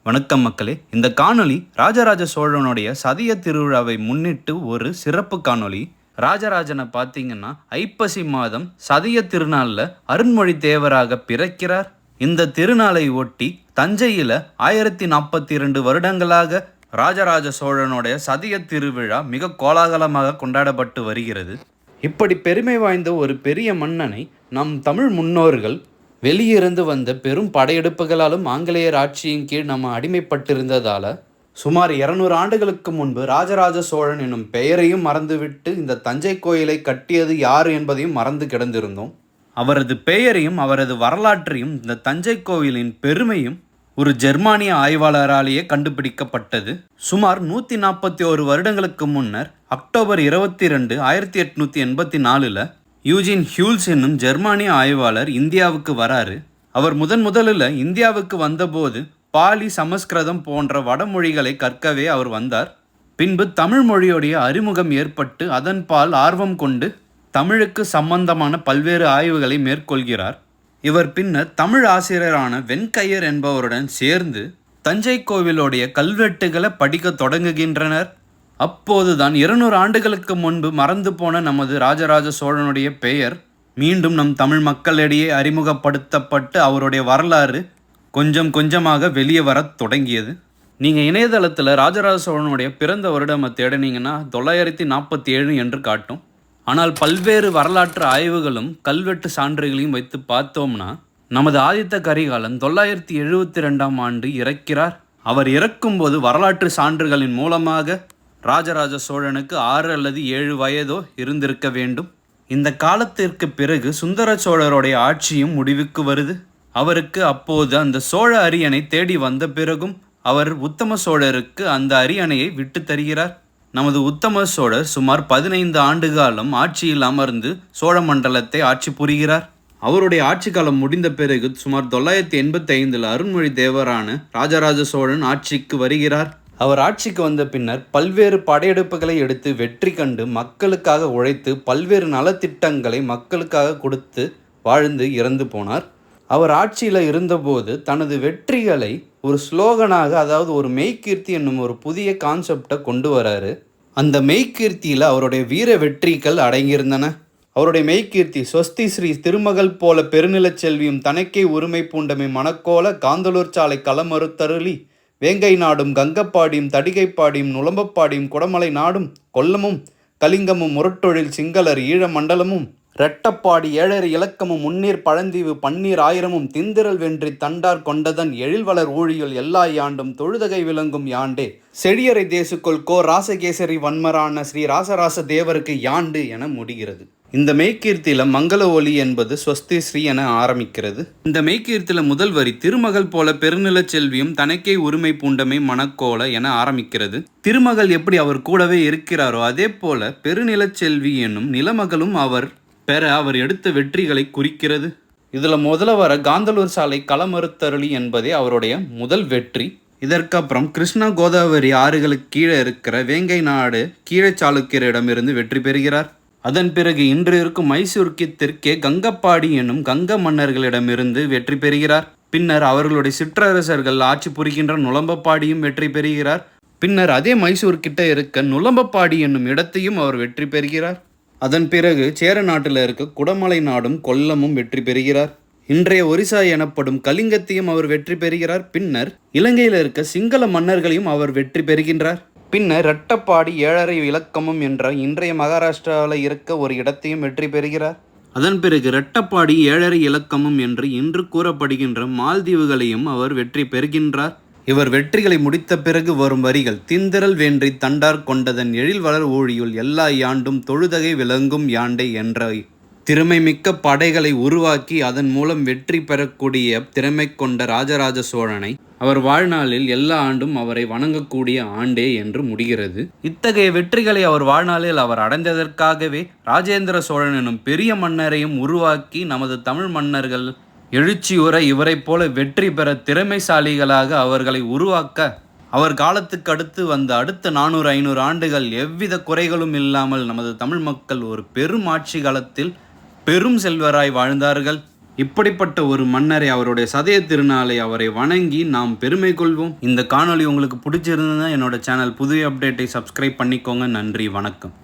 வணக்கம் மக்களே. இந்த காணொளி ராஜராஜ சோழனுடைய சதிய திருவிழாவை முன்னிட்டு ஒரு சிறப்பு காணொளி. ராஜராஜனை பார்த்தீங்கன்னா ஐப்பசி மாதம் சதிய திருநாளில் அருண்மொழி தேவராக பிறக்கிறார். இந்த திருநாளை ஒட்டி தஞ்சையில் 1042 வருடங்களாக ராஜராஜ சோழனுடைய சதிய திருவிழா மிக கோலாகலமாக கொண்டாடப்பட்டு வருகிறது. இப்படி பெருமை வாய்ந்த ஒரு பெரிய மன்னனை நம் தமிழ் முன்னோர்கள் வெளியிருந்து வந்த பெரும் படையெடுப்புகளாலும் ஆங்கிலேயர் ஆட்சியின் கீழ் நம்ம அடிமைப்பட்டிருந்ததால் சுமார் 200 ஆண்டுகளுக்கு முன்பு ராஜராஜ சோழன் என்னும் பெயரையும் மறந்துவிட்டு இந்த தஞ்சை கோயிலை கட்டியது யார் என்பதையும் மறந்து கிடந்திருந்தோம். அவரது பெயரையும் அவரது வரலாற்றையும் இந்த தஞ்சை கோயிலின் பெருமையும் ஒரு ஜெர்மானிய ஆய்வாளராலேயே கண்டுபிடிக்கப்பட்டது. சுமார் 141 வருடங்களுக்கு முன்னர் அக்டோபர் 22, 1884 யூஜின் ஹியூல்ஸ் என்னும் ஜெர்மானிய ஆய்வாளர் இந்தியாவுக்கு வராரு. அவர் முதலில் இந்தியாவுக்கு வந்தபோது பாலி, சமஸ்கிருதம் போன்ற வடமொழிகளை கற்கவே அவர் வந்தார். பின்பு தமிழ் மொழியுடைய அறிமுகம் ஏற்பட்டு அதன் பால் ஆர்வம் கொண்டு தமிழுக்கு சம்பந்தமான பல்வேறு ஆய்வுகளை மேற்கொள்கிறார். இவர் பின்னர் தமிழ் ஆசிரியரான வெண்கையர் என்பவருடன் சேர்ந்து தஞ்சை கோவிலுடைய கல்வெட்டுகளை படிக்க தொடங்குகின்றனர். அப்போதுதான் 200 ஆண்டுகளுக்கு முன்பு மறந்து போன நமது ராஜராஜ சோழனுடைய பெயர் மீண்டும் நம் தமிழ் மக்களிடையே அறிமுகப்படுத்தப்பட்டு அவருடைய வரலாறு கொஞ்சம் கொஞ்சமாக வெளியே வர தொடங்கியது. நீங்கள் இணையதளத்தில் ராஜராஜ சோழனுடைய பிறந்த வருடம் தேடினீங்கன்னா 947 என்று காட்டும். ஆனால் பல்வேறு வரலாற்று ஆய்வுகளும் கல்வெட்டு சான்றுகளையும் வைத்து பார்த்தோம்னா நமது ஆதித்த கரிகாலன் 972ஆம் ஆண்டு இறக்கிறார். அவர் இறக்கும்போது வரலாற்று சான்றுகளின் மூலமாக ராஜராஜ சோழனுக்கு 6 அல்லது 7 வயதோ இருந்திருக்க வேண்டும். இந்த காலத்திற்கு பிறகு சுந்தர சோழருடைய ஆட்சியும் முடிவுக்கு வருது. அவருக்கு அப்போது அந்த சோழ அரியணை தேடி வந்த பிறகும் அவர் உத்தம சோழருக்கு அந்த அரியணையை விட்டு தருகிறார். நமது உத்தம சோழர் சுமார் 15 ஆண்டு காலம் ஆட்சியில் அமர்ந்து சோழ மண்டலத்தை ஆட்சி புரிகிறார். அவருடைய ஆட்சி காலம் முடிந்த பிறகு சுமார் 985 அருண்மொழி தேவரான ராஜராஜ சோழன் ஆட்சிக்கு வருகிறார். அவர் ஆட்சிக்கு வந்த பின்னர் பல்வேறு படையெடுப்புகளை எடுத்து வெற்றி கண்டு மக்களுக்காக உழைத்து பல்வேறு நலத்திட்டங்களை மக்களுக்காக கொடுத்து வாழ்ந்து இறந்து போனார். அவர் ஆட்சியில் இருந்தபோது தனது வெற்றிகளை ஒரு ஸ்லோகனாக, அதாவது ஒரு மெய்கீர்த்தி என்னும் ஒரு புதிய கான்செப்டை கொண்டு வராரு. அந்த மெய்கீர்த்தியில் அவருடைய வீர வெற்றிகள் அடங்கியிருந்தன. அவருடைய மெய்கீர்த்தி சொஸ்தி ஸ்ரீ திருமகள் போல பெருநிலச் செல்வியும் தனக்கே உரிமை பூண்டமை மணக்கோல காந்தலூர் சாலை களமறுத்தருளி வேங்கை நாடும் கங்கப்பாடியும் தடிகைப்பாடியும் நுளம்பப்பாடியும் குடமலை நாடும் கொல்லமும் கலிங்கமும் முரட்டொழில் சிங்களர் ஈழ மண்டலமும் இரட்டப்பாடி ஏழரை இலக்கமும் முன்னீர் பழந்தீவு பன்னீர் ஆயிரமும் திந்திரல் வென்றி தண்டார் கொண்டதன் எழில்வளர் ஊழியல் எல்லா யாண்டும் தொழுதகை விளங்கும் யாண்டே செழியரை தேசுக்குள் கோ ராசகேசரி வன்மரான ஸ்ரீ ராசராச தேவருக்கு யாண்டு என முடிகிறது. இந்த மெய்கீர்த்தியில் மங்கள ஒலி என்பது ஸ்வஸ்தி ஸ்ரீ என ஆரம்பிக்கிறது. இந்த மெய்கீர்த்தியில் முதல் வரி திருமகள் போல பெருநிலச் செல்வியும் தனக்கே உரிமை பூண்டமை மணக்கோல என ஆரம்பிக்கிறது. திருமகள் எப்படி அவர் கூடவே இருக்கிறாரோ அதே போல பெருநிலச் செல்வி என்னும் நிலமகளும் அவர் பெற அவர் எடுத்த வெற்றிகளை குறிக்கிறது. இதில் முதல்ல வர காந்தலூர் சாலை களமறுத்தருளி என்பதே அவருடைய முதல் வெற்றி. இதற்கப்புறம் கிருஷ்ணா கோதாவரி ஆறுகளுக்கு கீழே இருக்கிற வேங்கை நாடு கீழே சாளுக்கியரிடமிருந்து வெற்றி பெறுகிறார். அதன் பிறகு இன்று இருக்கும் மைசூருக்கு தெற்கே கங்கப்பாடி என்னும் கங்க மன்னர்களிடமிருந்து வெற்றி பெறுகிறார். பின்னர் அவர்களுடைய சிற்றரசர்கள் ஆட்சி புரிகின்ற நுளம்பப்பாடியும் வெற்றி பெறுகிறார். பின்னர் அதே மைசூர் கிட்ட இருக்க நுளம்பப்பாடி என்னும் இடத்தையும் அவர் வெற்றி பெறுகிறார். அதன் பிறகு சேர நாட்டில் இருக்க குடமலை நாடும் கொல்லமும் வெற்றி பெறுகிறார். இன்றைய ஒரிசா எனப்படும் கலிங்கத்தையும் அவர் வெற்றி பெறுகிறார். பின்னர் இலங்கையில் இருக்க சிங்கள மன்னர்களையும் அவர் வெற்றி பெறுகின்றார். பின்னர் இரட்டப்பாடி ஏழரை இலக்கமும் என்ற இன்றைய மகாராஷ்டிராவில் இருக்க ஒரு இடத்தையும் வெற்றி பெறுகிறார். அதன் பிறகு இரட்டப்பாடி ஏழரை இலக்கமும் என்று இன்று கூறப்படுகின்ற மால்தீவுகளையும் அவர் வெற்றி பெறுகின்றார். இவர் வெற்றிகளை முடித்த பிறகு வரும் வரிகள் திந்திரல் வென்றி தண்டார் கொண்டதன் எழில் வளர் ஊழியுள் எல்லா யாண்டும் தொழுதகை விளங்கும் யாண்டை என்ற திறமை மிக்க படைகளை உருவாக்கி அதன் மூலம் வெற்றி பெறக்கூடிய திறமை கொண்ட ராஜராஜ சோழனை அவர் வாழ்நாளில் எல்லா ஆண்டும் அவரை வணங்கக்கூடிய ஆண்டே என்று முடிகிறது. இத்தகைய வெற்றிகளை அவர் வாழ்நாளில் அவர் அடைந்ததற்காகவே ராஜேந்திர சோழன் எனும் பெரிய மன்னரையும் உருவாக்கி நமது தமிழ் மன்னர்கள் எழுச்சியுற இவரை போல வெற்றி பெற திறமைசாலிகளாக அவர்களை உருவாக்க அவர் காலத்துக்கு அடுத்து வந்த அடுத்த 400-500 ஆண்டுகள் எவ்வித குறைகளும் இல்லாமல் நமது தமிழ் மக்கள் ஒரு பெரும் ஆட்சி காலத்தில் பெரும் செல்வராய் வாழ்ந்தார்கள். இப்படிப்பட்ட ஒரு மன்னரை, அவருடைய சதய திருநாளை அவரை வணங்கி நாம் பெருமை கொள்வோம். இந்த காணொளி உங்களுக்கு பிடிச்சிருந்ததுன்னா என்னோட சேனல் புதிய அப்டேட்டை சப்ஸ்கிரைப் பண்ணிக்கோங்க. நன்றி, வணக்கம்.